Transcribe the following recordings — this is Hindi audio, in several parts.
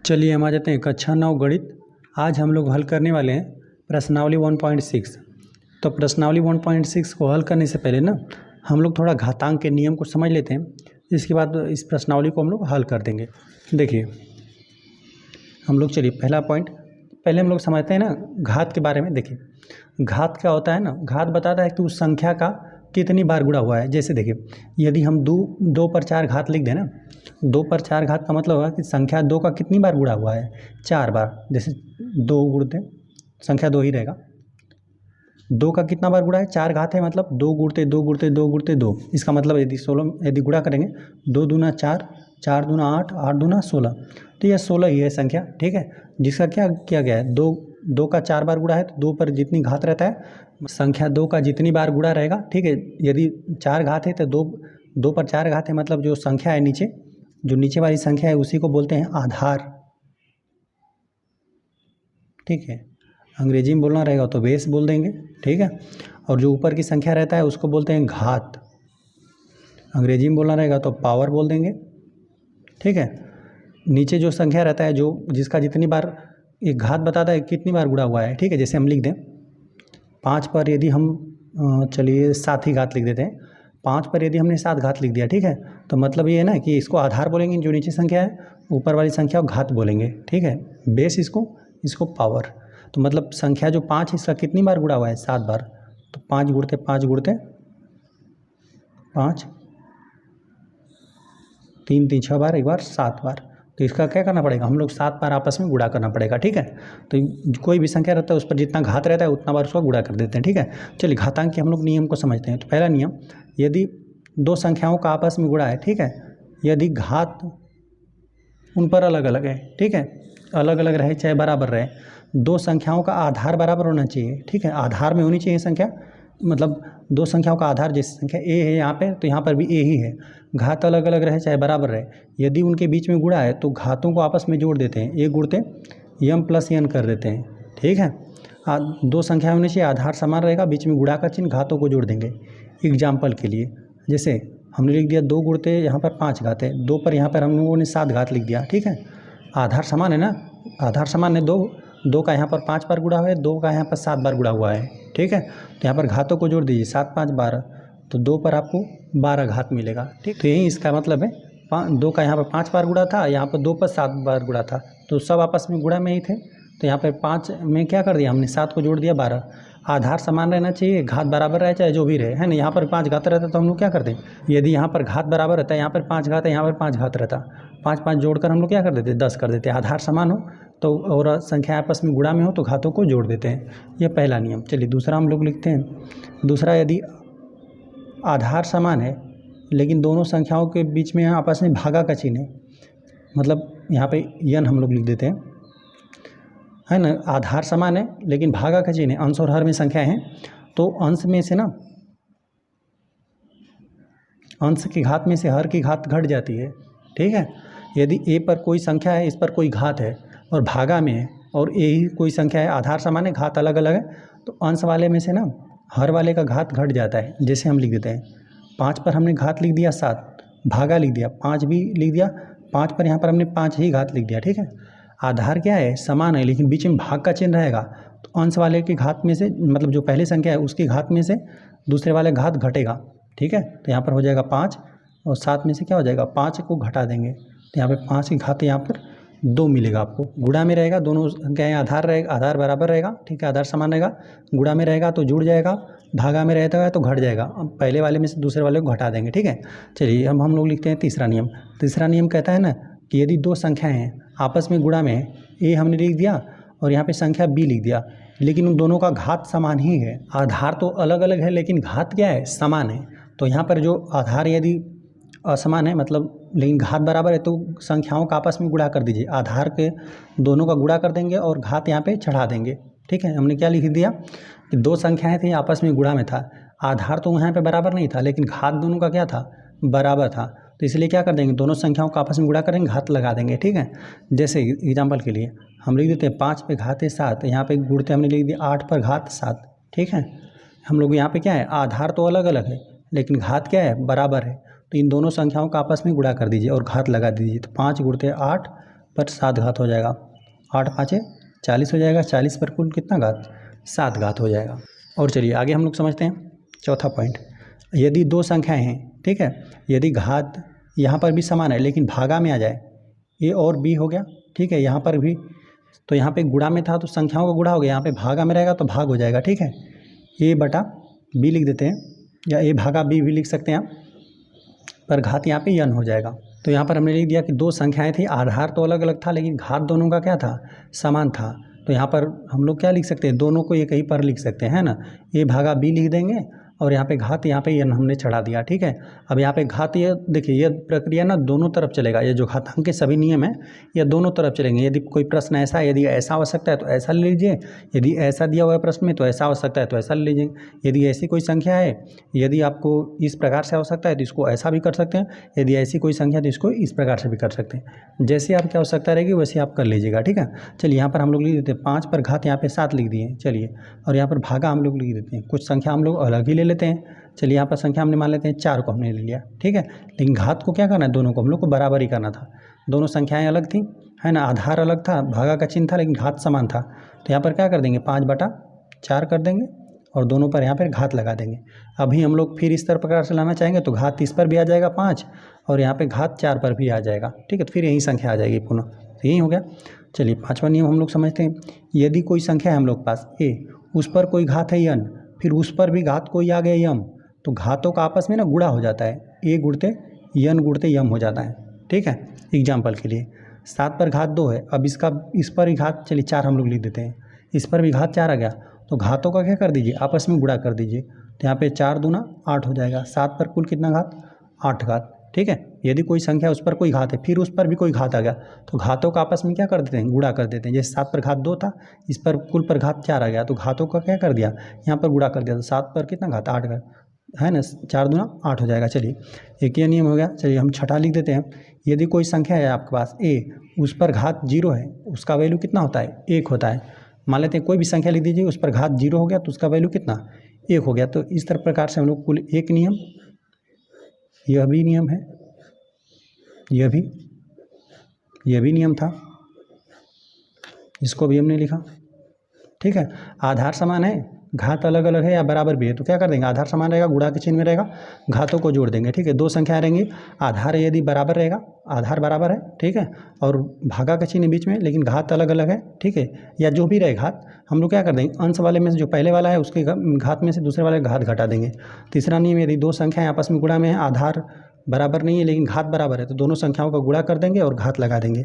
चलिए हम आ जाते हैं कक्षा 9 गणित। आज हम लोग हल करने वाले हैं प्रश्नावली 1.6। तो प्रश्नावली 1.6 को हल करने से पहले ना हम लोग थोड़ा घातांक के नियम को समझ लेते हैं। इसके बाद इस प्रश्नावली को हम लोग हल कर देंगे। देखिए हम लोग चलिए पहला पॉइंट पहले हम लोग समझते हैं ना घात के बारे में। देखिए घात क्या होता है ना, घात बताता है कि उस संख्या का कितनी बार गुणा हुआ है। जैसे देखिए यदि हम दो पर 4 घात लिख दें ना, 2 पर 4 घात का मतलब होगा कि संख्या 2 का कितनी बार गुणा हुआ है, 4 बार। जैसे 2 गुणते संख्या 2 ही रहेगा। 2 का कितना बार गुणा है, 4 घात है, मतलब 2 गुणते 2 गुणते 2 गुणते 2। इसका मतलब यदि गुणा करेंगे 2 दूना 4, 4 दूना 8, 8 दूना 16, तो यह 16 ही है संख्या। ठीक है, जिसका क्या किया गया है, 2 का 4 बार गुणा है तो 2 पर जितनी घात रहता है, संख्या 2 का जितनी बार गुणा रहेगा। ठीक है, यदि 4 घात है तो 2 पर 4 घात है, मतलब जो संख्या है नीचे, जो नीचे वाली संख्या है उसी को बोलते हैं आधार। ठीक है, अंग्रेजी में बोलना रहेगा तो बेस बोल देंगे। ठीक है, और जो ऊपर की संख्या रहता है उसको बोलते हैं घात। अंग्रेजी में बोलना रहेगा तो पावर बोल देंगे। ठीक है, नीचे जो संख्या रहता है जो जिसका जितनी बार एक घात बताता है कितनी बार गुणा हुआ है। ठीक है, जैसे हम लिख दें 5 पर यदि हम चलिए 7 ही घात लिख देते हैं। 5 पर यदि हमने 7 घात लिख दिया, ठीक है, तो मतलब ये है ना कि इसको आधार बोलेंगे, जो नीचे संख्या है, ऊपर वाली संख्या को घात बोलेंगे। ठीक है, बेस इसको पावर। तो मतलब संख्या जो 5 है इसका कितनी बार गुणा हुआ है, 7 बार। तो 5 गुणते 5 गुणते 5, 3 3 6 बार, एक बार 7 बार। तो इसका क्या करना पड़ेगा, हम लोग 7 बार आपस में गुणा करना पड़ेगा। ठीक है, तो कोई भी संख्या रहता है उस पर जितना घात रहता है उतना बार उसको गुणा कर देते हैं। ठीक है, चलिए घातांक के हम लोग नियम को समझते हैं। तो पहला नियम, यदि 2 संख्याओं का आपस में गुणा है, ठीक है, यदि घात उन पर अलग अलग है, ठीक है, अलग अलग रहे चाहे बराबर रहे, 2 संख्याओं का आधार बराबर होना चाहिए। ठीक है, आधार में होनी चाहिए संख्या, मतलब 2 संख्याओं का आधार, जैसे संख्या ए है यहाँ पे तो यहाँ पर भी ए ही है। घात अलग अलग रहे चाहे बराबर रहे, यदि उनके बीच में गुणा है तो घातों को आपस में जोड़ देते हैं, ए गुणते यम प्लस एन कर देते हैं। ठीक है, 2 संख्या होनी चाहिए, आधार समान रहेगा, बीच में गुणा का चिन्ह, घातों को जोड़ देंगे। एग्जाम्पल के लिए जैसे हमने लिख दिया 2 गुणते यहाँ पर 5 घात है, 2 पर यहाँ पर हम लोगों ने 7 घात लिख दिया। ठीक है, आधार समान है ना, आधार समान है, 2 का यहाँ पर 5 बार गुणा हुआ है, 2 का यहाँ पर 7 बार गुणा हुआ है। ठीक है, तो यहाँ पर घातों को जोड़ दीजिए, 7 5 12, तो 2 पर आपको 12 घात मिलेगा। ठीक, तो यही इसका मतलब है। 2 का यहाँ पर 5 बार गुणा था, यहाँ पर 2 पर 7 बार गुणा था, तो सब आपस में गुणा में ही थे। तो यहाँ पर 5 में क्या कर दिया हमने, 7 को जोड़ दिया 12। आधार समान रहना चाहिए, घात बराबर रहे चाहे जो भी रहे, है ना। यहाँ पर 5 घात रहता तो हम लोग क्या करते, यदि यहाँ पर घात बराबर रहता है, यहाँ पर 5 घात है, यहाँ पर 5 घात रहता, 5 5 जोड़कर हम लोग क्या कर देते, 10 कर देते। आधार समान हो तो और संख्या आपस में गुणा में हो तो घातों को जोड़ देते हैं। यह पहला नियम। चलिए दूसरा हम लोग लिखते हैं। दूसरा, यदि आधार समान है लेकिन दोनों संख्याओं के बीच में आपस में भागा का चिन्ह है, मतलब यहाँ पे यन हम लोग लिख देते हैं, है ना। आधार समान है लेकिन भागा का चिन्ह है, अंश और हर में संख्या है, तो अंश में से ना, अंश की घात में से हर की घात घट जाती है। ठीक है, यदि ए पर कोई संख्या है, इस पर कोई घात है और भागा में है, और ए ही कोई संख्या है, आधार समान है, घात अलग अलग है, तो अंश वाले में से ना हर वाले का घात घट जाता है। जैसे हम लिख देते हैं 5 पर हमने घात लिख दिया 7, भागा लिख दिया 5 भी लिख दिया, 5 पर यहाँ पर हमने 5 ही घात लिख दिया। ठीक है, आधार क्या है, समान है, लेकिन बीच में भाग का चिन्ह रहेगा, तो अंश वाले की घात में से, मतलब जो पहले संख्या है उसकी घात में से दूसरे वाले घात घटेगा। ठीक है, तो यहाँ पर हो जाएगा 5 और 7 में से क्या हो जाएगा, 5 को घटा देंगे, तो यहाँ पर 5 की घात यहाँ पर 2 मिलेगा आपको। गुणा में रहेगा, दोनों संख्याएँ आधार रहेगा, आधार बराबर रहेगा। ठीक है, आधार समान रहेगा, गुणा में रहेगा तो जुड़ जाएगा, भागा में रहता है तो घट जाएगा। अब पहले वाले में से दूसरे वाले को घटा देंगे। ठीक है, चलिए अब हम लोग लिखते हैं तीसरा नियम। तीसरा नियम कहता है ना कि यदि 2 संख्याएँ हैं आपस में गुणा में, ए हमने लिख दिया और यहाँ पे संख्या बी लिख दिया, लेकिन उन दोनों का घात समान ही है। आधार तो अलग अलग है लेकिन घात क्या है, समान है। तो यहाँ पर जो आधार यदि असमान है, मतलब लेकिन घात बराबर है, तो संख्याओं का आपस में गुणा कर दीजिए, आधार के दोनों का गुणा कर देंगे और घात यहाँ पे चढ़ा देंगे। ठीक है, हमने क्या लिख दिया कि 2 संख्याएँ थी आपस में गुणा में था, आधार तो यहाँ पे बराबर नहीं था लेकिन घात दोनों का क्या था, बराबर था, तो इसलिए क्या कर देंगे, दोनों संख्याओं का आपस में गुणा करेंगे, घात लगा देंगे। ठीक है, जैसे एग्जाम्पल के लिए हम लिख देते हैं 5 पे घात है 7, यहाँ पे गुणते हमने लिख दिया 8 पर घात 7। ठीक है, हम लोग यहाँ पे क्या है, आधार तो अलग अलग है लेकिन घात क्या है, बराबर है, तो इन दोनों संख्याओं का आपस में गुणा कर दीजिए और घात लगा दीजिए। तो 5 गुणते 8 पर 7 घात हो जाएगा। 8 पाँचे 40 हो जाएगा, 40 पर कुल कितना घात, 7 घात हो जाएगा। और चलिए आगे हम लोग समझते हैं चौथा पॉइंट। यदि दो संख्याएं हैं, ठीक है, यदि घात यहाँ पर भी समान है लेकिन भागा में आ जाए, ए और बी हो गया, ठीक है, यहाँ पर भी, तो यहाँ पे गुणा में था तो संख्याओं का गुणा हो गया, यहाँ पे भागा में रहेगा तो भाग हो जाएगा, ठीक है। ए बटा बी लिख देते हैं, या ए भागा बी भी लिख सकते हैं आप, पर घात यहाँ पे n हो जाएगा। तो यहाँ पर हमने लिख दिया कि दो संख्याएं थी, आधार तो अलग अलग था लेकिन घात दोनों का क्या था, समान था। तो यहाँ पर हम लोग क्या लिख सकते हैं, दोनों को एक ही पर लिख सकते हैं ना, ए भागा बी लिख देंगे और यहाँ पे घात यहाँ पे n हमने चढ़ा दिया, ठीक है। अब यहाँ पे घात, ये देखिए ये प्रक्रिया ना दोनों तरफ चलेगा, ये जो घातांक के सभी नियम है ये दोनों तरफ चलेंगे। यदि कोई प्रश्न ऐसा है, यदि ऐसा हो सकता है तो ऐसा ले लीजिए, यदि ऐसा दिया हुआ है प्रश्न में तो ऐसा हो सकता है तो ऐसा ले लीजिए। यदि ऐसी कोई संख्या है, यदि आपको इस प्रकार से हो सकता है तो इसको ऐसा भी कर सकते हैं, यदि ऐसी कोई संख्या तो इसको इस प्रकार से भी कर सकते हैं। जैसे आपकी आवश्यकता रहेगी वैसे आप कर लीजिएगा, ठीक है। चलिए यहाँ पर हम लोग लिख देते हैं 5 पर घात यहाँ पे 7 लिख दिए, चलिए, और यहाँ पर भागा हम लोग लिख देते हैं। कुछ संख्या हम लोग अलग ही ले लेते हैं, चलिए यहाँ पर संख्या हमने मान लेते हैं 4 को हमने ले लिया, ठीक है। लेकिन घात को क्या करना है, दोनों को हम लोग को बराबर ही करना था। दोनों संख्याएं अलग थी, है ना, आधार अलग था, भागा का चिन्ह था लेकिन घात समान था। तो यहाँ पर क्या कर देंगे, 5/4 कर देंगे और दोनों पर यहाँ पर घात लगा देंगे। अभी हम लोग फिर इस तरह प्रकार से लाना चाहेंगे तो घात इस पर भी आ जाएगा 5 और यहाँ पे घात 4 पर भी आ जाएगा, ठीक है। तो फिर यही संख्या आ जाएगी पुनः, तो यही हो गया। चलिए 5वां नियम हम लोग समझते हैं। यदि कोई संख्या है हम लोग के पास ए, उस पर कोई घात है n, फिर उस पर भी घात कोई आ गया m, तो घातों का आपस में ना गुणा हो जाता है, ए गुणते n गुणते m हो जाता है, ठीक है। एग्जाम्पल के लिए 7 पर घात 2 है, अब इसका इस पर ही घात, चलिए 4 हम लोग लिख देते हैं, इस पर भी घात 4 आ गया, तो घातों का क्या कर दीजिए, आपस में गुणा कर दीजिए। तो यहाँ पे 4 दूना 8 हो जाएगा, 7 पर कुल कितना घात, 8 घात, ठीक है। यदि कोई संख्या उस पर कोई घात है, फिर उस पर भी कोई घात आ गया, तो घातों का आपस में क्या कर देते हैं, गुणा कर देते हैं। जैसे 7 पर घात 2 था, इस पर कुल पर घात 4 आ गया, तो घातों का क्या कर दिया, यहाँ पर गुणा कर दिया, तो 7 पर कितना घात, 8 घात, है ना, 4 दूना 8 हो जाएगा। चलिए एक ये नियम हो गया। चलिए हम छठा लिख देते हैं। यदि कोई संख्या है आपके पास ए, उस पर घात 0 है, उसका वैल्यू कितना होता है, 1 होता है। मान लेते हैं कोई भी संख्या लिख दीजिए, उस पर घात 0 हो गया तो उसका वैल्यू कितना, 1 हो गया। तो इस तरह प्रकार से हम लोग कुल एक नियम, यह भी नियम है, यह भी नियम था, इसको भी हमने लिखा, ठीक है। आधार समान है, घात अलग अलग है या बराबर भी है, तो क्या कर देंगे, आधार समान रहेगा, गुणा के चिन्ह में रहेगा, घातों को जोड़ देंगे, ठीक है। दो संख्याएं रहेंगी, आधार यदि बराबर रहेगा, आधार बराबर है, ठीक है, और भागा का चिन्ह बीच में, लेकिन घात अलग अलग है, ठीक है, या जो भी रहे घात, हम लोग क्या कर देंगे, अंश वाले में से जो पहले वाला है उसके घात में से दूसरे वाले घात घटा देंगे। तीसरा नियम, यदि दो संख्याएं आपस में गुणा में है, आधार बराबर नहीं है लेकिन घात बराबर है, तो दोनों संख्याओं का गुणा कर देंगे और घात लगा देंगे।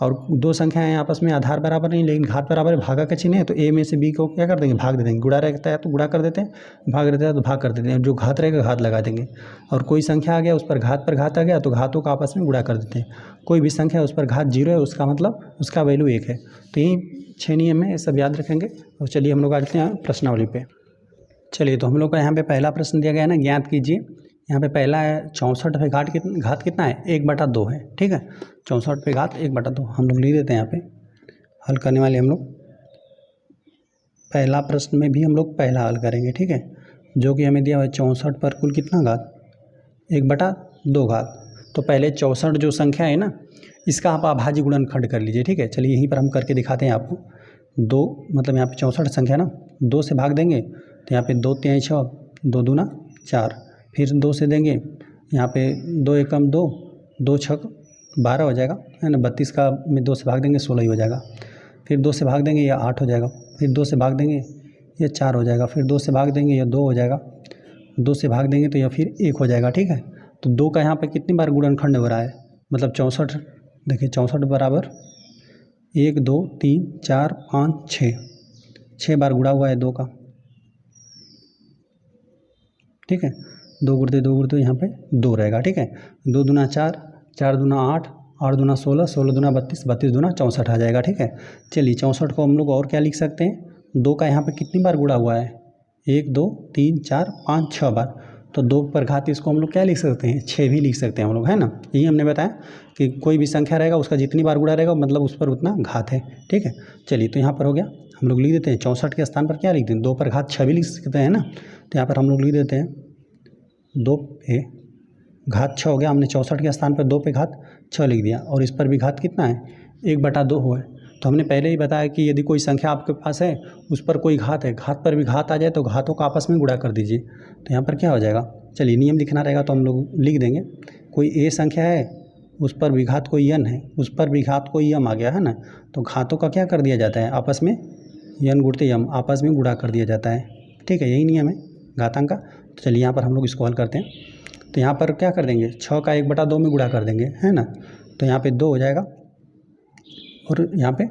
और दो संख्याएं आपस में आधार बराबर नहीं लेकिन घात बराबर है, भागा का चिन्ह है, तो ए में से बी को क्या कर देंगे, भाग दे देंगे। गुणा रहता है तो गुणा कर देते हैं, भाग रहता है तो भाग कर देते हैं, जो घात रहेगा घात लगा देंगे। और कोई संख्या आ गया उस पर घात आ गया तो घातों का आपस में गुणा कर देते हैं। कोई भी संख्या उस पर घात 0 है, उसका मतलब उसका वैल्यू 1 है। तो यही 6 नियम है, ये सब याद रखेंगे। और चलिए हम लोग आते हैं प्रश्नावली पे। चलिए तो हम लोग का यहाँ पे पहला प्रश्न दिया गया है ना, ज्ञात कीजिए। यहाँ पे पहला है 64 पे घात कितना है, 1/2 है, ठीक है। 64 पे घात 1/2 हम लोग लिख देते हैं। यहाँ पे हल करने वाले हम लोग पहला प्रश्न में भी हम लोग पहला हल करेंगे, ठीक है, जो कि हमें दिया हुआ है 64 पर कुल कितना घात, 1/2 घात। तो पहले 64 जो संख्या है ना, इसका आप अभाज्य गुणनखंड कर लीजिए, ठीक है। चलिए यहीं पर हम करके दिखाते हैं आपको। 2 मतलब यहाँ पे 64 संख्या ना 2 से भाग देंगे तो यहाँ पे 2 3 6, 2 दूना 4, फिर 2 से देंगे, यहाँ पे 2 एकम 2, 2 छक 12 हो जाएगा, है ना। 32 का में 2 से भाग देंगे 16 ही हो जाएगा। फिर 2 से भाग देंगे यह 8 हो जाएगा, फिर 2 से भाग देंगे ये 4 हो जाएगा, फिर 2 से भाग देंगे यह 2 हो जाएगा, 2 से भाग देंगे तो यह फिर 1 हो जाएगा, ठीक है। तो 2 का यहाँ पे कितनी बार गुणनखंड हो रहा है, मतलब 64, देखिए 64 बराबर 1 2 3 4 5 6 बार गुणा हुआ है 2 का, ठीक है। 2 गुणते यहाँ पे 2 रहेगा, ठीक है। 2 दूना 4, 4 दूना 8, 8 दूना 16, 16 दूना 32, 32 दूना 64 आ जाएगा, ठीक है। चलिए 64 को हम लोग और क्या लिख सकते हैं, 2 का यहाँ पे कितनी बार गुणा हुआ है, 1 2 3 4 5 6 बार, तो 2 पर घात इसको हम लोग क्या लिख सकते हैं, 6 भी लिख सकते हैं हम लोग, है ना। यही हमने बताया कि कोई भी संख्या रहेगा उसका जितनी बार गुणा रहेगा मतलब उस पर उतना घात है, ठीक है। चलिए तो यहाँ पर हो गया, हम लोग लिख देते हैं 64 के स्थान पर क्या लिखते हैं, 2 पर घात 6 भी लिख सकते हैं ना। तो यहाँ पर हम लोग लिख देते हैं 2 पे घात 6 हो गया, हमने 64 के स्थान पर 2 पे घात 6 लिख दिया, और इस पर भी घात कितना है 1/2 है। तो हमने पहले ही बताया कि यदि कोई संख्या आपके पास है उस पर कोई घात है, घात पर भी घात आ जाए तो घातों को आपस में गुणा कर दीजिए। तो यहाँ पर क्या हो जाएगा, चलिए नियम लिखना रहेगा तो हम लोग लिख देंगे। कोई ए संख्या है, उस पर भी घात कोई n है, उस पर भी घात कोई m आ गया है ना, तो घातों का क्या कर दिया जाता है, आपस में n गुणते m आपस में गुणा कर दिया जाता है। ठीक है, यही नियम है घातांक का। तो चलिए यहाँ पर हम लोग इसको हल करते हैं। तो यहाँ पर क्या कर देंगे, 6 का 1/2 में गुणा कर देंगे, है ना। तो यहाँ पे 2 हो जाएगा और यहाँ पे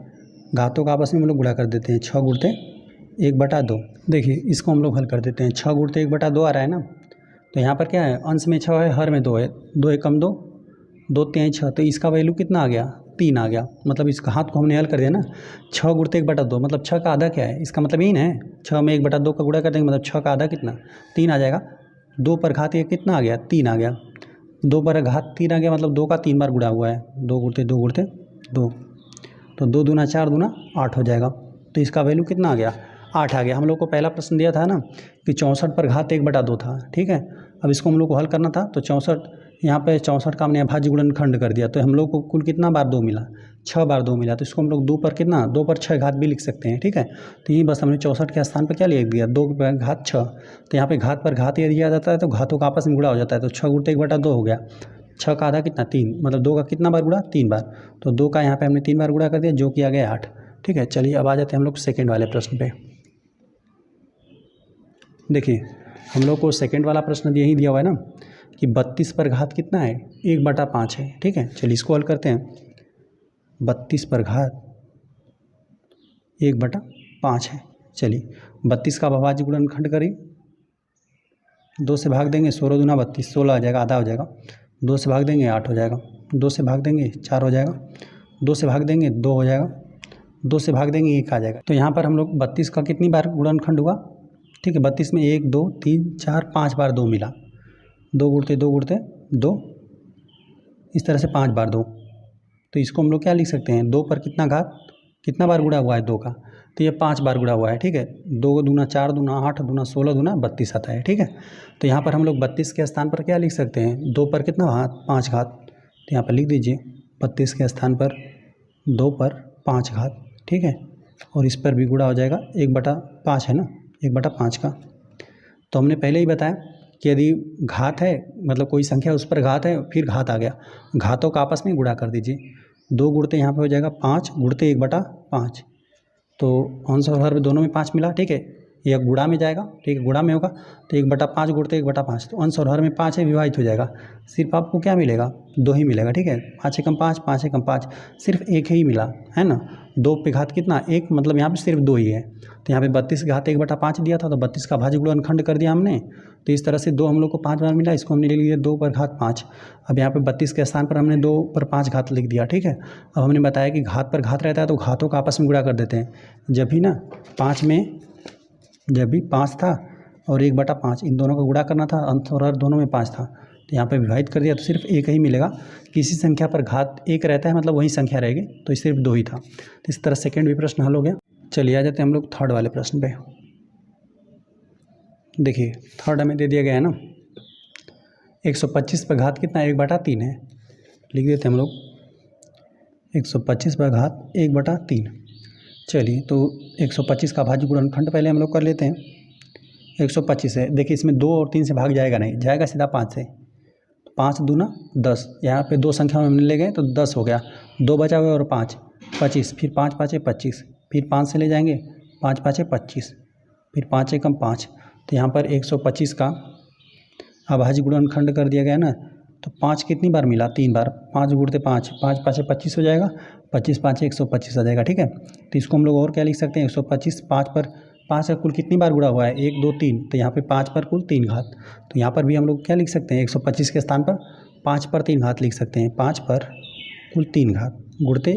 घातों का आपस में हम लोग गुणा कर देते हैं। 6 गुणते 1/2। देखिए इसको हम लोग हल कर देते हैं। 6 गुणते 1/2 आ रहा है ना। तो यहाँ पर क्या है, अंश में 6 है, हर में 2 है। 2 एकम 2, 2 तिहाई 6। तो इसका वैल्यू कितना आ गया, 3 आ गया। मतलब इस घात को हमने हल कर दिया ना। 6 गुणते 1/2 मतलब 6 का आधा क्या है, इसका मतलब यही ना है। 6 में 1/2 का गुणा कर देंगे मतलब 6 का आधा कितना, 3 आ जाएगा। 2 पर घात ये कितना आ गया, 3 आ गया। 2 पर घात 3 आ गया मतलब 2 का 3 बार गुणा हुआ है। 2 गुणते 2 गुणते 2, तो 2 दूना 4 दूना 8 हो जाएगा। तो इसका वैल्यू कितना आ गया, 8 आ गया। हम लोग को पहला प्रश्न दिया था ना कि 64 पर घात 1/2 था। ठीक है, अब इसको हम लोग को हल करना था। तो 64 यहाँ पे 64 का हमने अभाज्य गुणनखंड कर दिया। तो हम लोग को कुल कितना बार 2 मिला, 6 बार 2 मिला। तो इसको हम लोग 2 पर कितना, 2 पर 6 घात भी लिख सकते हैं। ठीक है, तो ये बस हमने 64 के स्थान पर क्या लिख दिया, 2 पर घात 6। तो यहाँ पे घात पर घात यदि आ जाता है तो घातों का आपस में गुणा हो जाता है। तो 6 गुणते 1/2 हो गया। 6 का आधा कितना, 3, मतलब 2 का कितना बार गुणा, 3 बार। तो 2 का यहाँ पे हमने 3 बार गुणा कर दिया, जो कि आ गया 8। ठीक है, चलिए अब आ जाते हैं हम लोग सेकेंड वाले प्रश्न पे। देखिए हम लोग को सेकेंड वाला प्रश्न यही दिया हुआ है ना कि 32 पर घात कितना है, 1/5 है। ठीक है, चलिए इसको हल करते हैं। 32 पर घात 1/5 है। चलिए 32 का अभाज्य गुणनखंड करिए। 2 से भाग देंगे, 16 दूना 32, 16 आ जाएगा, आधा हो जाएगा। 2 से भाग देंगे 8 हो जाएगा। 2 से भाग देंगे 4 हो जाएगा। 2 से भाग देंगे 2 हो जाएगा। 2 से भाग देंगे 1 आ जाएगा। तो यहाँ पर हम लोग 32 का कितनी बार गुणनखंड हुआ, ठीक है, 32 में 1 2 3 4 5 बार 2 मिला। 2 गुणते 2 गुणते 2, इस तरह से 5 बार 2। तो इसको हम लोग क्या लिख सकते हैं, 2 पर कितना घात, कितना बार गुणा हुआ है 2 का, तो ये 5 बार गुणा हुआ है। ठीक है, 2 दूना 4 दूना 8 दूना 16 दूना 32 आता है। ठीक है, तो यहाँ पर हम लोग 32 के स्थान पर क्या लिख सकते हैं, 2 पर कितना घात, 5 घात। तो यहाँ पर लिख दीजिए 32 के स्थान पर 2 पर 5 घात। ठीक है, और इस पर भी गुणा हो जाएगा, 1/5 है ना, 1/5 का। तो हमने पहले ही बताया कि यदि घात है, मतलब कोई संख्या उस पर घात है, फिर घात आ गया, घातों का आपस में गुणा कर दीजिए। 2 गुणते यहाँ पे हो जाएगा 5 गुणते 1/5। तो अंश और हर दोनों में 5 मिला। ठीक है, यह गुणा में जाएगा। ठीक है, गुणा में होगा तो 1/5 गुणते 1/5, तो अंश और हर में 5 है, विभाजित हो जाएगा। सिर्फ आपको क्या मिलेगा, 2 ही मिलेगा। ठीक है, 5 एकम 5, 5 एकम 5, सिर्फ 1 ही मिला है ना। 2 पे घात कितना, 1, मतलब यहाँ पे सिर्फ 2 ही है। तो यहाँ पे 32 घात 1/5 दिया था, तो 32 का भाज्य गुणनखंड कर दिया हमने। तो इस तरह से 2 हम लोग को 5 बार मिला, इसको हमने ले लिया 2 पर घात 5। अब यहाँ पे 32 के स्थान पर हमने 2 पर 5 घात लिख दिया। ठीक है, अब हमने बताया कि घात पर घात रहता है तो घातों का आपस में गुणा कर देते हैं। जब भी ना 5 में, जब भी 5 था और 1/5, इन दोनों का गुणा करना था, अंश और हर दोनों में 5 था, तो यहाँ पे विभाजित कर दिया तो सिर्फ 1 ही मिलेगा। किसी संख्या पर घात 1 रहता है मतलब वही संख्या रहेगी, तो सिर्फ 2 ही था। तो इस तरह सेकेंड भी प्रश्न हल हो गया। चलिए आ जाते हैं हम लोग थर्ड वाले प्रश्न पे। देखिए थर्ड हमें दे दिया गया है ना, 125 पर घात कितना, 1/3 है। लिख देते हैं हम लोग 125 पर घात 1/3। चलिए तो 125 का भाज्य गुणनखंड पहले हम लोग कर लेते हैं। 125 है, देखिए इसमें 2 और 3 से भाग जाएगा नहीं, जाएगा सीधा 5 से। 5 दूना 10, यहाँ पे 2 संख्या में हमने ले गए तो 10 हो गया। 2 बचा हुआ और 5, 25, फिर 5 5 25, फिर 5 से ले जाएंगे, 5 5 25, फिर 5 एकम 5। तो यहाँ पर 125 का अभाज्य गुणनखंड कर दिया गया ना। तो 5 कितनी बार मिला, 3 बार। 5 गुणते 5, 5 5 25 हो जाएगा, 25 5 125 आ जाएगा। ठीक है, तो इसको हम लोग और क्या लिख सकते हैं, 125 5 पर 5 का कुल कितनी बार गुणा हुआ है, 1 2 3, तो यहाँ पे 5 पर कुल 3 घात। तो यहाँ पर भी हम लोग क्या लिख सकते हैं, 125 के स्थान पर 5 पर 3 घात लिख सकते हैं। 5 पर कुल 3 घात गुणते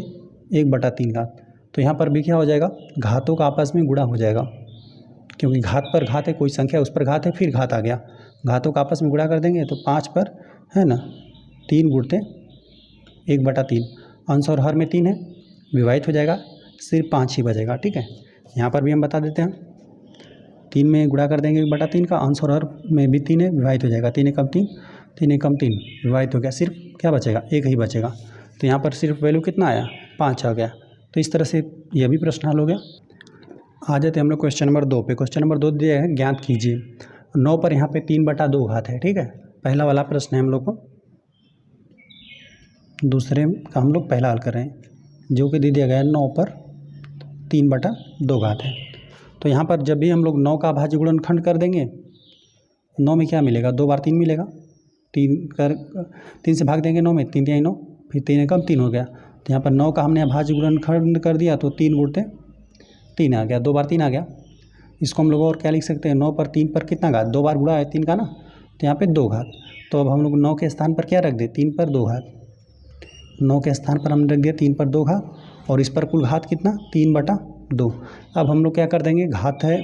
1/3 घात। तो यहाँ पर भी क्या हो जाएगा, घातों का आपस में गुणा हो जाएगा, क्योंकि घात पर घात है, कोई संख्या उस पर घात है, फिर घात आ गया, घातों का आपस में गुणा कर देंगे। तो 5 पर है ना 3 गुणते 1/3, अंश और हर में 3 है, विभाजित हो जाएगा, सिर्फ 5 ही बचेगा। ठीक है, यहाँ पर भी हम बता देते हैं, 3 में गुणा कर देंगे 1/3 का, अंश और हर में भी 3 है, विभाजित हो जाएगा। 3 एकम 3, 3 एकम 3, विभाजित हो गया, सिर्फ क्या बचेगा, 1 ही बचेगा। तो यहाँ पर सिर्फ वैल्यू कितना आया, 5 आ गया। तो इस तरह से यह भी प्रश्न हल हो गया। आ जाते हम लोग क्वेश्चन नंबर 2 पे। क्वेश्चन नंबर 2 दिया है, ज्ञात कीजिए। 9 पर यहाँ पे 3/2 घात है, ठीक है। पहला वाला प्रश्न है हम लोग को, दूसरे का हम लोग पहला हल कर रहे हैं, जो कि दे दिया गया है 9 पर 3/2 घात है। तो यहाँ पर जब भी हम लोग 9 का अभाज्य गुणनखंड कर देंगे, 9 में क्या मिलेगा, 2 बार 3 मिलेगा, 3 से भाग देंगे 9 में, 3 3 9, फिर 3 एकम 3 हो गया। तो यहाँ पर 9 का हमने अभाज्य गुणनखंड कर दिया तो 3 गुणते 3 आ गया, 2 बार 3 आ गया। इसको हम लोग और क्या लिख सकते हैं, 9 पर 3 पर कितना घात, 2 बार गुणा है 3 का ना, तो यहाँ पे 2 घात। तो अब हम लोग 9 के स्थान पर क्या रख दें, 3 पर 2 घात। 9 के स्थान पर हमने रख दिया 3 पर 2 घात, और इस पर कुल घात कितना, 3/2। अब हम लोग क्या कर देंगे, घात है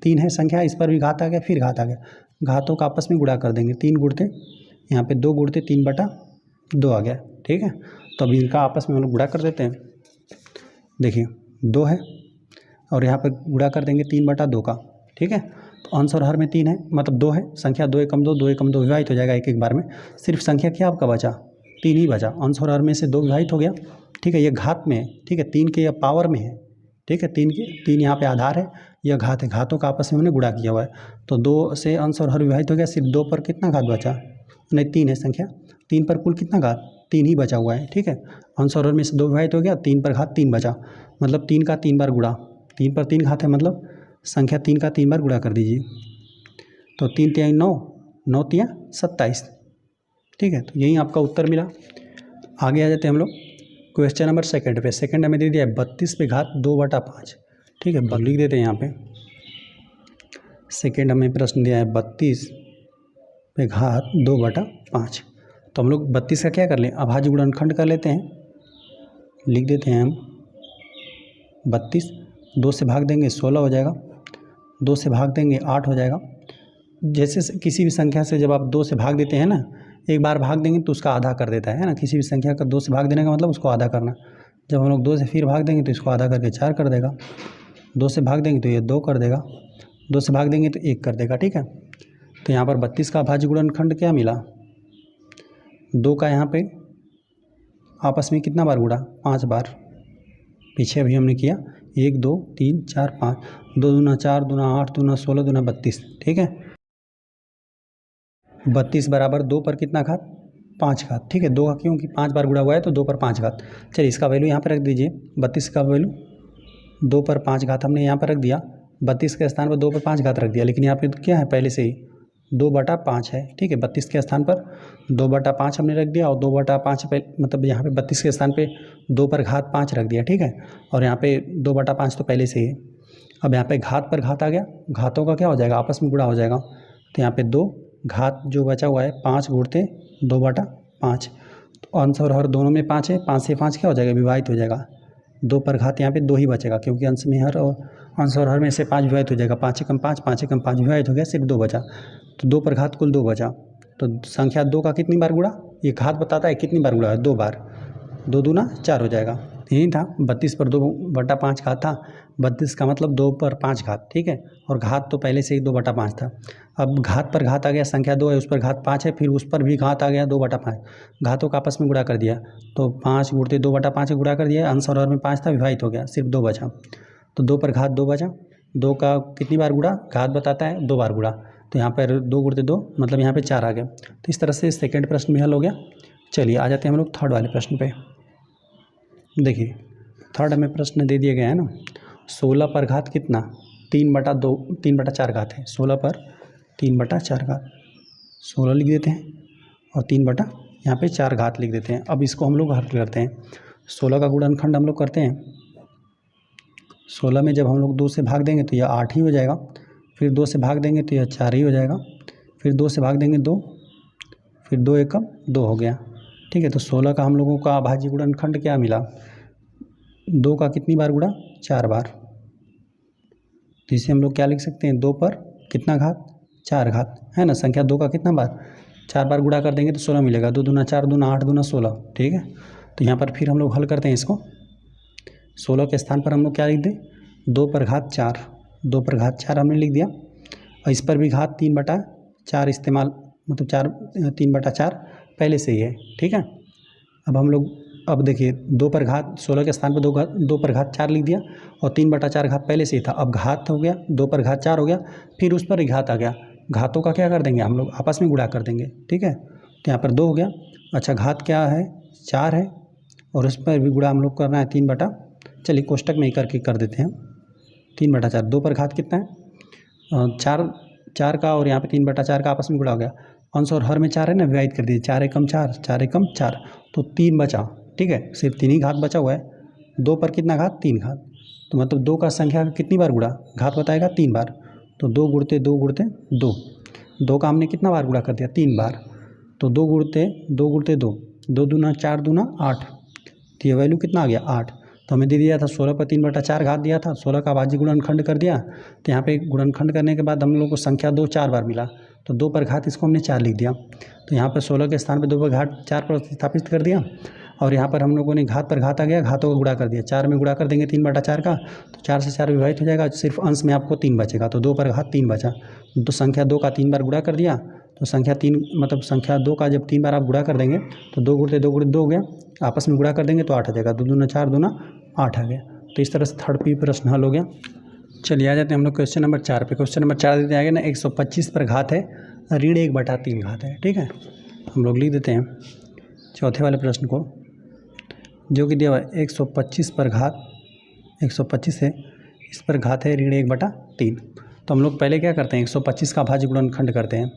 3 है संख्या, इस पर भी घात आ गया, फिर घात आ गया, घातों का आपस में गुणा कर देंगे। 3 गुणते यहाँ पे 2 गुणते 3/2 आ गया, ठीक है। तो अभी इनका आपस में हम लोग गुणा कर देते हैं। देखिए 2 है और यहाँ पर गुणा कर देंगे 3/2 का, ठीक है। तो अंश और हर में 3 है, मतलब 2 है, संख्या 2 एकम 2, 2 एकम 2 विभाजित हो जाएगा एक एक बार में। सिर्फ संख्या क्या आपका बचा, 3 ही बचा, अंश और हर में से 2 विभाजित हो गया, ठीक है। ये घात में है, ठीक है, 3 के या पावर में है, ठीक है। 3 यहाँ पे आधार है, यह घात है, घातों का आपस में हमने गुणा किया हुआ है। तो 2 से अंश और हर विभाजित हो गया, सिर्फ 2 पर कितना घात बचा, नहीं 3 है संख्या, 3 पर कुल कितना घात, 3 ही बचा हुआ है, ठीक है। अंश और हर में से 2 विभाजित हो गया, 3 पर घात 3 बचा, मतलब 3 का 3 बार गुणा, 3 पर 3 घात है, मतलब संख्या 3 का 3 बार गुणा कर दीजिए। तो 3 3 9, 9 3 27, ठीक है। तो यही आपका उत्तर मिला। आगे आ जाते हैं हम लोग क्वेश्चन नंबर 2 पे। सेकंड हमें दे दिया है 32 पे घात 2/5, ठीक है, लिख देते हैं यहाँ पे। सेकंड हमें प्रश्न दिया है 32 पे घात 2/5। तो हम लोग 32 का क्या कर लें, अभाज्य गुणनखंड कर लेते हैं, लिख देते हैं हम 32, 2 से भाग देंगे 16 हो जाएगा, 2 से भाग देंगे 8 हो जाएगा। जैसे किसी भी संख्या से जब आप 2 से भाग देते हैं ना, एक बार भाग देंगे तो उसका आधा कर देता है ना, किसी भी संख्या का 2 से भाग देने का मतलब उसको आधा करना। जब हम लोग 2 से फिर भाग देंगे तो इसको आधा करके 4 कर देगा, 2 से भाग देंगे तो ये 2 कर देगा, 2 से भाग देंगे तो 1 कर देगा, ठीक है। तो यहाँ पर 32 का अभाज्य गुणनखंड क्या मिला, 2 का यहाँ पे आपस में कितना बार गुणा, 5 बार। पीछे अभी हमने किया 1 2 3 4 5, 2 दूना 4, दूना 8, दूना 16, दूना 32, ठीक है। 32 बराबर 2 पर कितना घात, 5 घात, ठीक है। 2 का क्योंकि 5 बार गुणा हुआ है तो 2 पर 5 घात। चलिए इसका वैल्यू यहाँ पर रख दीजिए, 32 का वैल्यू 2 पर 5 घात हमने यहाँ पर रख दिया, 32 के स्थान पर 2 पर 5 घात रख दिया, लेकिन यहाँ पे क्या है पहले से ही 2/5 है, ठीक है। 32 के स्थान पर 2/5 हमने रख दिया, और 2/5 पे मतलब यहाँ पे 32 के स्थान पे 2 पर घात 5 रख दिया, ठीक है। और यहाँ पे 2/5 तो पहले से ही है। अब यहाँ पे घात पर घात आ गया, घातों का क्या हो जाएगा, आपस में गुणा हो जाएगा। तो यहाँ पे 2 घात जो बचा हुआ है 5 गुणते 2/5, तो अंश और हर दोनों में 5 है, 5 से 5 क्या हो जाएगा, विभाजित हो जाएगा। 2 पर घात यहाँ पे 2 ही बचेगा, क्योंकि अंश में हर और अंश और हर में से 5 विभाजित हो जाएगा, 5 एकम 5, 5 एकम 5 विभाजित हो गया, सिर्फ 2 बचा। तो 2 पर घात कुल 2 बचा, तो संख्या 2 का कितनी बार गुणा, ये घात बताता है कितनी बार गुणा है, 2 बार, 2 दूना 4 हो जाएगा। यही था, 32 पर 2/5 घात था, 32 का मतलब 2 पर 5 घात, ठीक है। और घात तो पहले से ही 2/5 था। अब घात पर घात आ गया, संख्या 2 है उस पर घात 5 है, फिर उस पर भी घात आ गया 2/5, घातों का आपस में गुणा कर दिया, तो 5 गुणते 2/5 गुणा कर दिया, अंश और हर में 5 था, विभाजित हो गया, सिर्फ 2 बचा। तो 2 पर घात 2 बचा, 2 का कितनी बार गुणा, घात बताता है 2 बार गुणा, तो यहाँ पर 2 गुणते 2 मतलब यहाँ पे 4 आ गया। तो इस तरह से सेकंड प्रश्न भी हल हो गया। चलिए आ जाते हैं हम लोग थर्ड वाले प्रश्न पे। देखिए थर्ड हमें प्रश्न दे दिया गया है ना, 16 पर घात कितना, 3/4 घात है, 16 पर 3/4 घात, 16 लिख देते हैं और 3 यहाँ पे 4 घात लिख देते हैं। अब इसको हम लोग हल करते हैं, 16 का गुणनखंड हम लोग करते हैं। 16 में जब हम लोग 2 से भाग देंगे तो यह 8 ही हो जाएगा, फिर 2 से भाग देंगे तो यह 4 ही हो जाएगा, फिर 2 से भाग देंगे 2, फिर 2 एकम 2 हो गया, ठीक है। तो 16 का हम लोगों का अभाज्य गुणनखंड क्या मिला, 2 का कितनी बार गुणा, 4 बार। तो इसे हम लोग क्या लिख सकते हैं, 2 पर कितना घात, 4 घात, है ना। संख्या 2 का कितना बार, 4 बार गुणा कर देंगे तो 16 मिलेगा, 2 दूना 4, दूना 8, दूना 16, ठीक है। तो यहाँ पर फिर हम लोग हल करते हैं इसको, 16 के स्थान पर हम लोग क्या लिख दें, 2 पर घात 4, 2 पर घात 4 हमने लिख दिया, और इस पर भी घात 3/4 इस्तेमाल, मतलब 3/4 पहले से ही है, ठीक है। अब हम लोग अब देखिए 2 पर घात 16 के स्थान पर 2 पर घात 4 लिख दिया और 3/4 घात पहले से ही था। अब घात हो गया 2 पर घात 4 हो गया, फिर उस पर ही घात आ गया। घातों का क्या कर देंगे हम लोग, आपस में गुणा कर देंगे, ठीक है। तो यहाँ पर 2 हो गया। अच्छा घात क्या है, 4 है और उस पर भी गुणा हम लोग करना है 3 चलिए कोष्टक में ही करके कर देते हैं 3/4। 2 पर घात कितना है 4 का और यहाँ पे 3/4 का आपस में गुणा हो गया। अंश और हर में 4 है ना, विभाजित कर दिए, 4 एकम 4, 4 एकम 4, तो 3 बचा, ठीक है। सिर्फ 3 ही घात बचा हुआ है। 2 पर कितना घात, 3 घात, तो मतलब 2 का संख्या कितनी बार गुणा, घात बताएगा 3 बार, तो 2 गुणते 2 गुणते 2, 2 का हमने कितना बार गुणा कर दिया, 3 बार, तो 2 गुणते 2 गुणते 2, 2 दूना 4 दूना 8, तो ये वैल्यू कितना आ गया 8। तो हमें दे दिया था 16 पर 3/4 घात दिया था, 16 का भाज्य गुणनखंड कर दिया, तो यहाँ पे गुणनखंड करने के बाद हम लोग को संख्या 2 4 बार मिला, तो 2 पर घात इसको हमने 4 लिख दिया। तो यहाँ पर 16 के स्थान पर 2 पर घात 4 प्रतिस्थापित कर दिया और यहाँ पर हम लोगों ने घात पर घात आ गया, घातों का गुणा कर दिया, 4 में गुणा कर देंगे 3/4 का, तो 4 से 4 विभाजित हो जाएगा, सिर्फ अंश में आपको 3 बचेगा, तो 2 पर घात 3 बचा। तो संख्या 2 का 3 बार गुणा कर दिया, तो संख्या 3 मतलब संख्या 2 का जब 3 बार आप गुणा कर देंगे तो 2 गुणते 2 गुणते 2 हो गया, आपस में गुणा कर देंगे तो 8 आ जाएगा, 2 दूना 4 दूना 8 आ गया। तो इस तरह से थर्ड पी प्रश्न हल हो गया। चलिए आ जाते हैं हम लोग क्वेश्चन नंबर 4 पे। क्वेश्चन नंबर 4 देते आगे ना 125 पर घात है ऋण 1/3 घात है, ठीक है। हम लोग लिख देते हैं चौथे वाले प्रश्न को, जो कि दिया हुआ है 125 पर घात 125 है, इस पर घात है ऋण 1/3। तो हम लोग पहले क्या करते हैं 125 का भाज्य गुणनखंड करते हैं,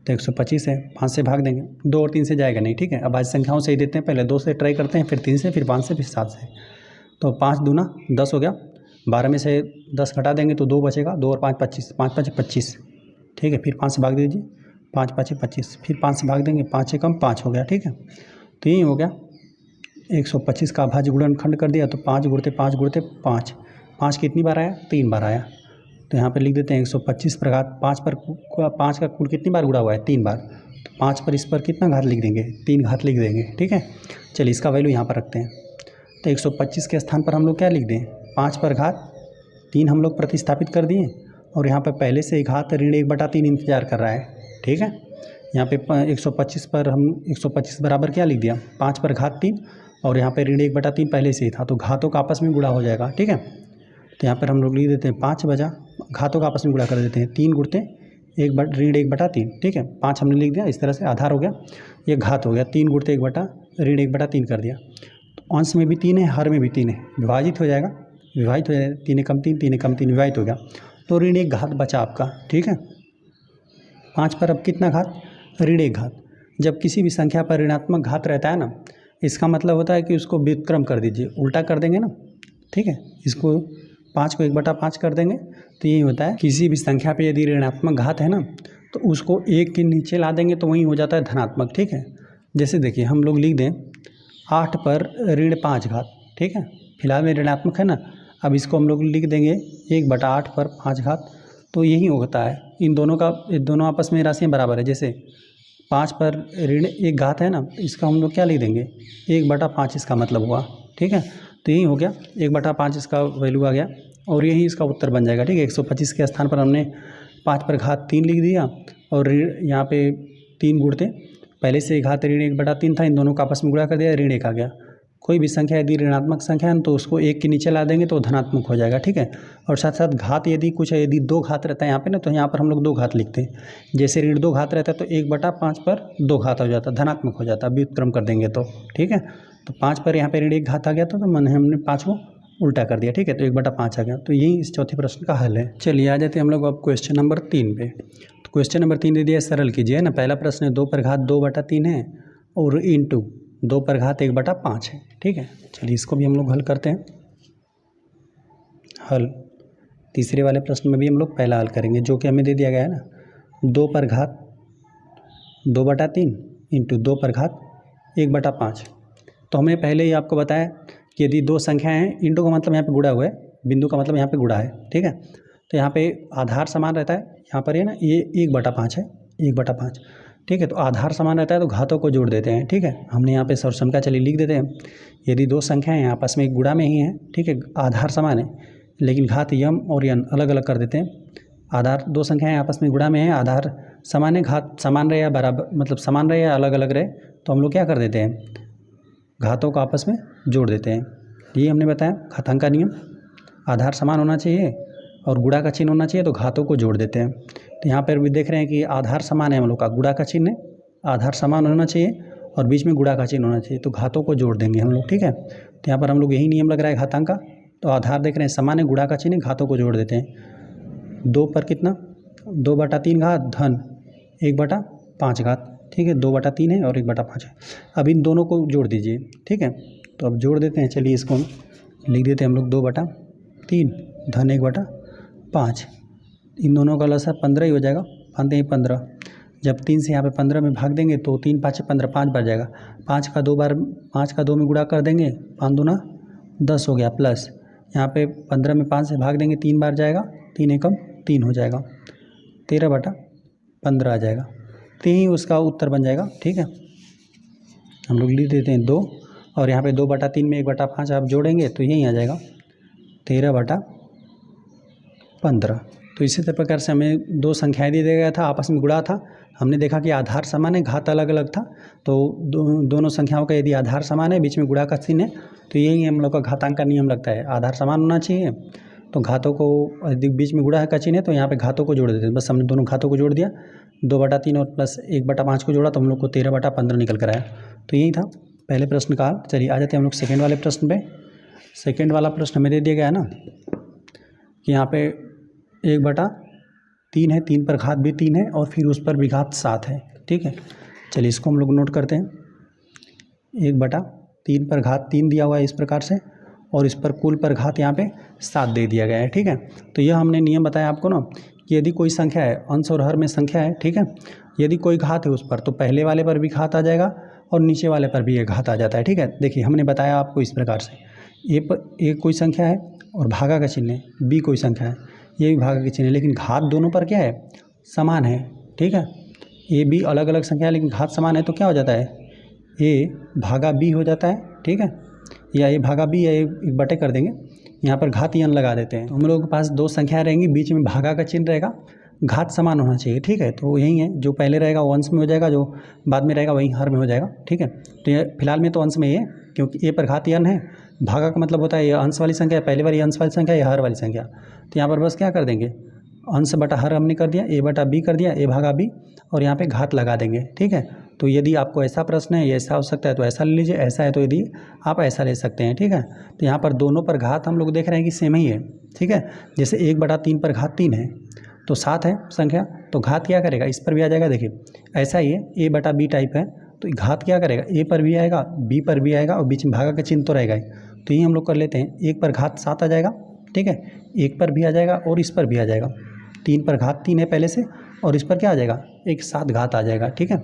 तो 125 है 5 से भाग देंगे, 2 और 3 से जाएगा नहीं, ठीक है। अब भाज्य संख्याओं से ही देते हैं, पहले 2 से ट्राई करते हैं, फिर 3 से, फिर 5 से, फिर 7 से, तो 5 दूना 10 हो गया, 12 में से 10 घटा देंगे तो 2 बचेगा, 2 और 5 25, 5 5 25, ठीक है। फिर 5 से भाग दीजिए, 5 5 25, फिर 5 से भाग देंगे, 5 एकम 5 हो गया, ठीक है। तो यही हो गया 125 का भाज्य गुणनखंड कर दिया, तो 5 गुणते 5 गुणते 5, 5 कितनी बार आया, 3 बार आया, तो यहाँ पे लिख देते हैं 125 पर घात 5 का कुल कितनी बार गुणा हुआ है, 3 बार, तो 5 पर इस पर कितना घात लिख देंगे, 3 घात लिख देंगे, ठीक है। चलिए इसका वैल्यू यहाँ पर रखते हैं, तो 125 के स्थान पर हम लोग क्या लिख दें, 5 पर घात 3 हम लोग प्रतिस्थापित कर दिए और यहाँ पर पहले से ही घात ऋण 1/3 इंतजार कर रहा है, ठीक है। यहाँ पे 125 पर हम 125 बराबर क्या लिख दिया, 5 पर घात 3 और यहाँ पे ऋण 1/3 पहले से ही था, तो घातों का आपस में गुणा हो जाएगा, ठीक है। तो यहाँ पर हम लोग लिख देते हैं 5 बजा, घातों का आपस में गुणा कर देते हैं, 3 गुणते ऋण 1/3, ठीक है। 5 हमने लिख दिया, इस तरह से आधार हो गया, ये घात हो गया, 3 गुणते ऋण 1/3 कर दिया। तो अंश में भी 3 है, हर में भी 3 है, विभाजित हो जाएगा, 3 एकम 3, 3 एकम 3 विभाजित हो गया, तो ऋण 1 घात बचा आपका, ठीक है। 5 पर अब कितना घात, ऋण 1 घात। जब किसी भी संख्या पर ऋणात्मक घात रहता है ना, इसका मतलब होता है कि उसको व्युत्क्रम कर दीजिए, उल्टा कर देंगे ना, ठीक है। इसको 5 को 1/5 कर देंगे, तो यही होता है किसी भी संख्या पे यदि ऋणात्मक घात है ना, तो उसको 1 के नीचे ला देंगे तो वही हो जाता है धनात्मक, ठीक है। जैसे देखिए हम लोग लिख दें 8 पर ऋण 5 घात, ठीक है, फिलहाल में ऋणात्मक है ना, अब इसको हम लोग लिख देंगे 1/8 पर 5 घात, तो यही होता है, इन दोनों आपस में राशियाँ बराबर है। जैसे 5 पर ऋण 1 घात है ना, इसका हम लोग क्या लिख देंगे 1/5, इसका मतलब हुआ, ठीक है। तो यही हो गया 1/5 इसका वैल्यू आ गया और यही इसका उत्तर बन जाएगा, ठीक है। 125 के स्थान पर हमने 5 पर घात 3 लिख दिया और ऋण यहाँ पे 3 गुणते पहले से घात ऋण 1/3 था, इन दोनों का आपस में गुणा कर दिया, ऋण 1 आ गया। कोई भी संख्या यदि ऋणात्मक संख्या है तो उसको 1 के नीचे ला देंगे तो धनात्मक हो जाएगा, ठीक है। और साथ साथ घात यदि कुछ है, यदि 2 घात रहता है यहाँ पे ना, तो यहाँ पर हम लोग 2 घात लिखते हैं। जैसे ऋण 2 घात रहता है तो 1/5 पर 2 घात हो जाता है, धनात्मक हो जाता है, व्युत्क्रम कर देंगे तो, ठीक है। तो 5 पर यहाँ पे ऋण 1 घात आ गया था, तो हमने 5 को उल्टा कर दिया, ठीक है, तो 1/5 आ गया। तो यही इस चौथे प्रश्न का हल है। चलिए आ जाते हैं हम लोग अब क्वेश्चन नंबर 3 पे। तो क्वेश्चन नंबर 3 दे दिया, सरल कीजिए ना। पहला प्रश्न है 2 पर घात 2/3 है और इंटू 2 पर घात 1/5 है, ठीक है। चलिए इसको भी हम लोग हल करते हैं। हल तीसरे वाले प्रश्न में भी हम लोग पहला हल करेंगे, जो कि हमें दे दिया गया है ना, 2 पर घात 2/3 इंटू 2 पर घात 1/5। तो हमने पहले ही आपको बताया कि यदि 2 संख्याएं हैं, इंटू का मतलब यहाँ पे गुणा हुआ है, बिंदु का मतलब यहाँ पे गुणा है, ठीक है। तो यहाँ पे आधार समान रहता है, यहाँ पर ये ना ये 1/5 है, 1/5, ठीक है। तो आधार समान रहता है तो घातों को जोड़ देते हैं, ठीक है। हमने यहाँ पे सर्वसम का चलिए लिख देते हैं। यदि 2 संख्याएं आपस में गुणा में ही हैं, ठीक है, आधार समान है, लेकिन घात यम और यन अलग अलग कर देते हैं। आधार 2 संख्याएं आपस में गुणा में है, आधार समान है, घात समान रहे या बराबर मतलब समान रहे या अलग अलग रहे, तो हम लोग क्या कर देते हैं, घातों को आपस में जोड़ देते हैं। ये हमने बताया घातांक का नियम, आधार समान होना चाहिए और गुणा का चिन्ह होना चाहिए तो घातों को जोड़ देते हैं। तो यहाँ पर भी देख रहे हैं कि आधार समान है हम लोग का, गुणा का चिन्ह है, आधार समान होना चाहिए और बीच में गुणा का चिन्ह होना चाहिए, तो घातों को जोड़ देंगे हम लोग, ठीक है। तो यहाँ पर हम लोग यही नियम लग रहा है घातांक का। तो आधार देख रहे हैं समान है, गुणा का चिन्ह, घातों को जोड़ देते हैं। 2 पर कितना 2/3 घात धन 1/5 घात, ठीक है। 2/3 है और 1/5 है। अब इन दोनों को जोड़ दीजिए, ठीक है। तो अब जोड़ देते हैं, चलिए इसको हम लिख देते हैं हम लोग 2/3 धन 1/5। इन दोनों का लसा 15 ही हो जाएगा, मानते हैं 15। जब 3 से यहाँ पे 15 में भाग देंगे तो 3 5 15, 5 बार जाएगा। 5 का 2 में गुणा कर देंगे, 5 दूना 10 हो गया, प्लस यहाँ पे 15 में 5 से भाग देंगे, 3 बार जाएगा, 3 एकम 3 हो जाएगा, 13/15 आ जाएगा। तो यही उसका उत्तर बन जाएगा, ठीक है। हम लोग लिख देते हैं 2 और यहाँ पे 2/3 में 1/5 आप जोड़ेंगे तो यही आ जाएगा 13/15। तो इसी प्रकार से हमें 2 संख्याएं दे दिया गया था, आपस में गुणा था। हमने देखा कि आधार समान है, घात अलग अलग था, तो दोनों संख्याओं का यदि आधार समान है, बीच में गुणा का चिन्ह है, तो यही हम लोग का घातांक का नियम लगता है। आधार समान होना चाहिए तो घातों को, यदि बीच में गुणा का चिन्ह है तो यहाँ पे घातों को जोड़ देते हैं। बस हमने दोनों घातों को जोड़ दिया, 2/3 और प्लस 1/5 को जोड़ा तो हम लोग को 13/15 निकल कर आया। तो यही था पहले प्रश्न का। चलिए आ जाते हैं हम लोग सेकेंड वाले प्रश्न पे। सेकेंड वाला प्रश्न हमें दे दिया गया है ना कि यहाँ पे 1/3 है, 3 पर घात भी 3 है और फिर उस पर भी घात 7 है, ठीक है। चलिए इसको हम लोग नोट करते हैं। 1/3 पर घात 3 दिया हुआ है इस प्रकार से, और इस पर कुल पर घात यहाँ पे 7 दे दिया गया है, ठीक है। तो यह हमने नियम बताया आपको ना कि यदि कोई संख्या है, अंश और हर में संख्या है, ठीक है, यदि कोई घात है उस पर तो पहले वाले पर भी घात आ जाएगा और नीचे वाले पर भी एक घात आ जाता है, ठीक है। देखिए हमने बताया आपको इस प्रकार से, ए कोई संख्या है और भागा का चिन्ह है, बी कोई संख्या है, ये भी भागा का चिन्ह है, लेकिन घात दोनों पर क्या है, समान है, ठीक है। ए बी अलग अलग संख्या है लेकिन घात समान है तो क्या हो जाता है, ए भागा बी हो जाता है, ठीक है, या ए भागा बी या एक बटे कर देंगे, यहाँ पर घात यन लगा देते हैं। हम लोगों के पास 2 संख्याएं रहेंगी, बीच में भागा का चिन्ह रहेगा, घात समान होना चाहिए, ठीक है। तो यही है, जो पहले रहेगा वो अंश में हो जाएगा, जो बाद में रहेगा वही हर में हो जाएगा, ठीक है। तो ये फिलहाल में तो अंश में ही है क्योंकि ए पर घात यन है, भागा का मतलब होता है ये अंश वाली संख्या, पहले वाली अंश वाली संख्या, ये हर वाली संख्या। तो यहाँ पर बस क्या कर देंगे, अंश बटा हर हमने कर दिया, ए बटा बी कर दिया, ए भागा बी, और यहाँ पे घात लगा देंगे, ठीक है। तो यदि आपको ऐसा प्रश्न है, ये ऐसा हो सकता है तो ऐसा ले लीजिए, ऐसा है तो यदि आप ऐसा ले सकते हैं, ठीक है। तो यहाँ पर दोनों पर घात हम लोग देख रहे हैं कि सेम ही है, ठीक है। जैसे 1/3 पर घात 3 है तो 7 है संख्या, तो घात क्या करेगा, इस पर भी आ जाएगा। देखिए ऐसा ही है, ए बटा बी टाइप है तो घात क्या करेगा, ए पर भी आएगा, बी पर भी आएगा और बीच में भागा का चिन्ह तो रहेगा ही। तो ये हम लोग कर लेते हैं, 1 पर घात 7 आ जाएगा, ठीक है, 1 पर भी आ जाएगा और इस पर भी आ जाएगा। 3 पर घात 3 है पहले से और इस पर क्या आ जाएगा, एक 7 घात आ जाएगा, ठीक है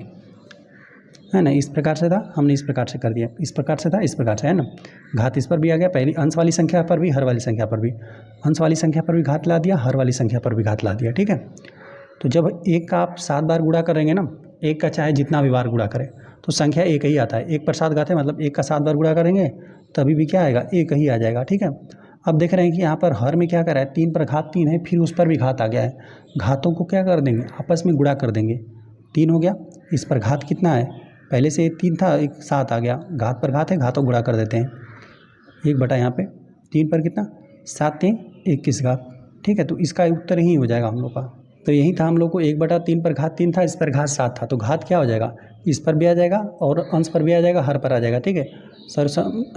ना। इस प्रकार से था, हमने इस प्रकार से कर दिया, इस प्रकार से था, इस प्रकार से, है ना। घात इस पर भी आ गया, पहली अंश वाली संख्या पर भी, हर वाली संख्या पर भी, अंश वाली संख्या पर भी घात ला दिया, हर वाली संख्या पर भी घात ला दिया, ठीक है। तो जब 1 का आप 7 बार गुणा करेंगे ना, 1 का चाहे जितना भी बार गुणा करें तो संख्या 1 ही आता है। 1 पर 7 घात है मतलब 1 का 7 बार गुणा करेंगे तभी भी क्या आएगा, 1 ही आ जाएगा, ठीक है। अब देख रहे हैं कि यहाँ पर हर में क्या कर रहा है, 3 पर घात 3 है, फिर उस पर भी घात आ गया है। घातों को क्या कर देंगे, आपस में गुणा कर देंगे, 3 हो गया, इस पर घात कितना है, पहले से 3 था, एक 7 आ गया, घात पर घात है, घातों गुणा कर देते हैं, 1 बटा यहाँ पे 3 पर कितना, 7 3 21 घात, ठीक है। तो इसका उत्तर ही हो जाएगा हम लोग का। तो यही था हम लोग को, 1/3 पर घात 3 था, इस पर घात 7 था, तो घात क्या हो जाएगा, इस पर भी आ जाएगा और अंश पर भी आ जाएगा, हर पर आ जाएगा, ठीक है।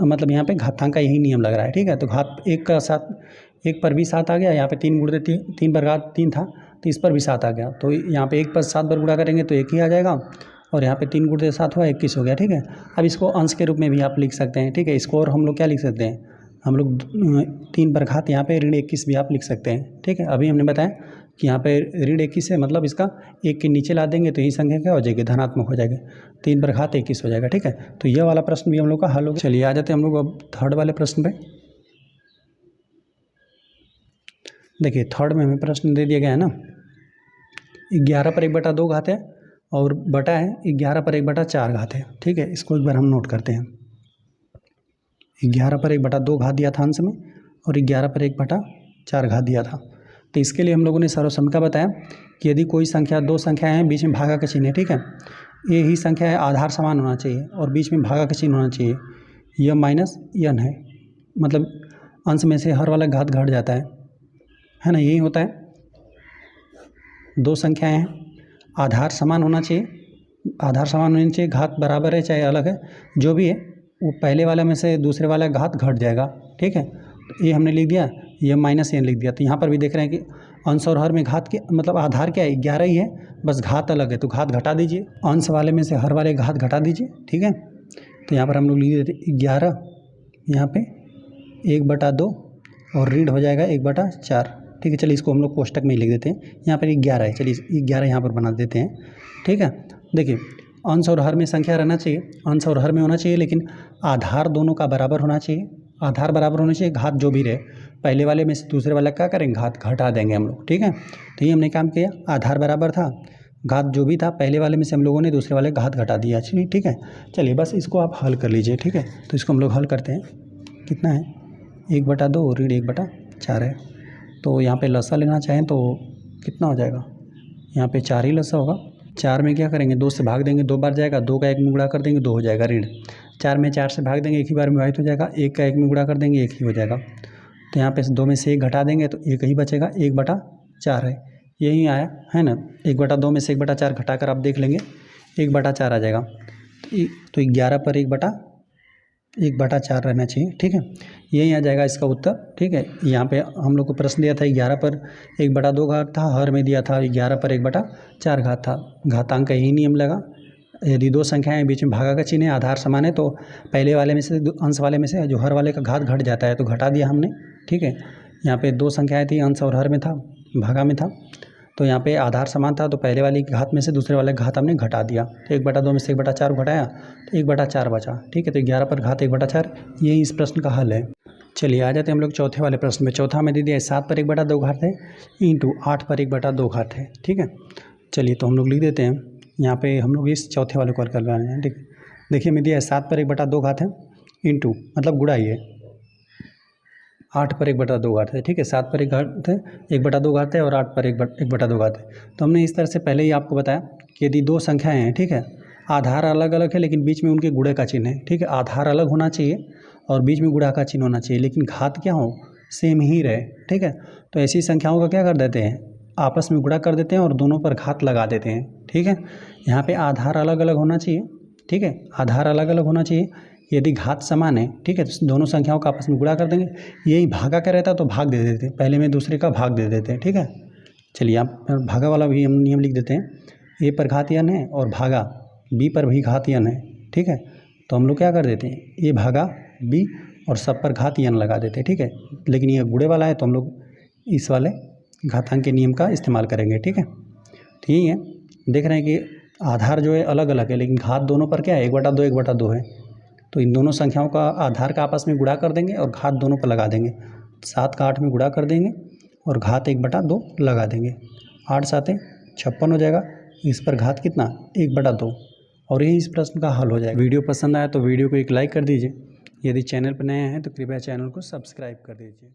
मतलब यहाँ पे घातांक का यही नियम लग रहा है, ठीक है। तो घात 1 का 7, 1 पर भी 7 आ गया, यहाँ पे 3 गुण देती, 3 पर घात 3 था तो इस पर भी 7 आ गया, तो यहाँ पे 1 पर 7 बार गुणा करेंगे तो 1 ही आ जाएगा, और यहाँ पे 3 गुणे 7 हुआ 21 हो गया, ठीक है। अब इसको अंश के रूप में भी आप लिख सकते हैं, ठीक है। इसको और हम लोग क्या लिख सकते हैं, हम लोग 3 पर घात यहाँ पे ऋण 21 भी आप लिख सकते हैं, ठीक है। अभी हमने बताया कि यहाँ पे ऋण 21 है, मतलब इसका 1 के नीचे ला देंगे तो यही संख्या क्या हो जाएगी, धनात्मक हो जाएगी, 3 पर घात 21 हो जाएगा, ठीक है। तो यह वाला प्रश्न भी हम लोग का हल हो गया। चलिए आ जाते हैं हम लोग अब थर्ड वाले प्रश्न पे। देखिए थर्ड में हमें प्रश्न दे दिया गया है ना, 11 पर 1/2 घात है और बटा है 11 पर 1/4 घात है, ठीक है। इसको एक बार हम नोट करते हैं, 11 पर 1/2 घात दिया था अंश में और 11 पर 1/4 घात दिया था। तो इसके लिए हम लोगों ने सर्वसम्मति बताया कि यदि कोई संख्या, 2 संख्याएं हैं, बीच में भागा का चिन्ह है, ठीक है, ये ही संख्या है, आधार समान होना चाहिए और बीच में भागा का चिन्ह होना चाहिए, यह माइनस यन है, मतलब अंश में से हर वाला घात घट जाता है ना, यही होता है। दो संख्याएं हैं, आधार समान होना चाहिए, आधार समान होना चाहिए, घात बराबर है चाहे अलग है, जो भी है वो पहले वाले में से दूसरे वाला घात घट जाएगा, ठीक है। तो ये हमने लिख दिया, ये माइनस एन लिख दिया। तो यहाँ पर भी देख रहे हैं कि अंश और हर में घात के मतलब आधार क्या है 11 ही है, बस घात अलग है, तो घात घटा दीजिए, अंश वाले में से हर वाले घात घटा दीजिए, ठीक है। तो यहाँ पर हम लोग लिख देते 11, यहाँ पे 1/2 और ऋण हो जाएगा 1/4, ठीक है। चलिए इसको हम लोग कोष्टक में ही लिख देते हैं, यहाँ पर 11 है, चलिए 11 यहाँ पर बना देते हैं, ठीक है। देखिए अंश और हर में संख्या रहना चाहिए, अंश और हर में होना चाहिए, लेकिन आधार दोनों का बराबर होना चाहिए, आधार बराबर होना चाहिए, घात जो भी रहे पहले वाले में से दूसरे वाला क्या करेंगे, घात घटा देंगे हम लोग, ठीक है। तो ये हमने काम किया, आधार बराबर था, घात जो भी था पहले वाले में से हम लोगों ने दूसरे वाले घात घटा दिया, ठीक है। चलिए बस इसको आप हल कर लीजिए, ठीक है। तो इसको हम लोग हल करते हैं, कितना है 1/2 ऋण 1/4 है। तो यहाँ पे लसा लेना चाहें तो कितना हो जाएगा, यहाँ पे 4 ही लसा होगा। 4 में क्या करेंगे, 2 से भाग देंगे, 2 बार जाएगा, 2 का 1 में गुणा कर देंगे, 2 हो जाएगा ऋण। 4 में 4 से भाग देंगे, एक ही बार में विभाजित हो जाएगा, 1 का 1 में गुणा कर देंगे, 1 ही हो जाएगा। तो यहाँ पे 2 में से 1 घटा देंगे तो 1 ही बचेगा, 1/4 है, यही आया है ना। 1/2 में से 1/4 घटाकर आप देख लेंगे, 1/4 आ जाएगा। तो 11 पर 1/4 रहना चाहिए, ठीक है, यही आ जाएगा इसका उत्तर, ठीक है। यहाँ पे हम लोग को प्रश्न दिया था 11 पर 1/2 घात था, हर में दिया था 11 पर 1/4 घात था, घातांक का यही नियम लगा। यदि दो संख्याएं बीच में भागा का चिन्ह है, आधार समान है, तो पहले वाले में से अंश वाले में से जो हर वाले का घात घट जाता है तो घटा दिया हमने, ठीक है। यहाँ पे 2 संख्याएँ थी, अंश और हर में था, भागा में था, तो यहाँ पे आधार समान था तो पहले वाली घात में से दूसरे वाले घात हमने घटा दिया। तो 1/2 में से 1/4 घटाया तो 1/4 बचा, ठीक है। तो 11 पर घात 1/4, यही इस प्रश्न का हल है। चलिए आ जाते हैं हम लोग चौथे वाले प्रश्न में। चौथा में दे दिया 7 पर 1/2 घात है इंटू 8 पर 1/2 घात है, ठीक है। चलिए तो हम लोग लिख देते हैं, यहाँ पे हम लोग इस चौथे वाले को हल कर रहे हैं, ठीक है। देखिए मैं दिया है 7 पर 1/2 घात है इंटू मतलब गुणाई है 8 पर 1/2 घात है, ठीक है। 7 पर 1/2 घात है और 8 पर 1/2 घात है। तो हमने इस तरह से पहले ही आपको बताया कि यदि दो संख्याएं हैं, ठीक है, आधार अलग अलग है लेकिन बीच में उनके गुणे का चिन्ह है, ठीक है। आधार अलग होना चाहिए और बीच में गुणा का चिन्ह होना चाहिए, लेकिन घात क्या हो, सेम ही रहे, ठीक है। तो ऐसी संख्याओं का क्या कर देते हैं, आपस में गुणा कर देते हैं और दोनों पर घात लगा देते हैं, ठीक है। यहाँ पे आधार अलग अलग होना चाहिए, ठीक है, आधार अलग अलग होना चाहिए। यदि घात समान है, ठीक है, तो दोनों संख्याओं का आपस में गुणा कर देंगे। यही भागा का रहता तो भाग दे देते, पहले में दूसरे का भाग दे देते हैं, ठीक है। चलिए आप भागा वाला भी हम नियम लिख देते हैं, ए पर घात n है और भागा बी पर भी घात n है, ठीक है। तो हम लोग क्या कर देते हैं, ए भागा बी और सब पर घात n लगा देते हैं, ठीक है। लेकिन ये गुणे वाला है तो हम लोग इस वाले घातांक के नियम का इस्तेमाल करेंगे, ठीक है। तो यही है, देख रहे हैं कि आधार जो है अलग अलग है लेकिन घात दोनों पर क्या है 1/2 1/2 है। तो इन दोनों संख्याओं का आधार का आपस में गुणा कर देंगे और घात दोनों पर लगा देंगे। 7 का 8 में गुणा कर देंगे और घात 1/2 लगा देंगे, 8 7 56 हो जाएगा। इस पर घात कितना 1/2 और यही इस प्रश्न का हल हो जाएगा। वीडियो पसंद आया तो वीडियो को एक लाइक कर दीजिए, यदि चैनल पर नए हैं तो कृपया चैनल को सब्सक्राइब कर दीजिए।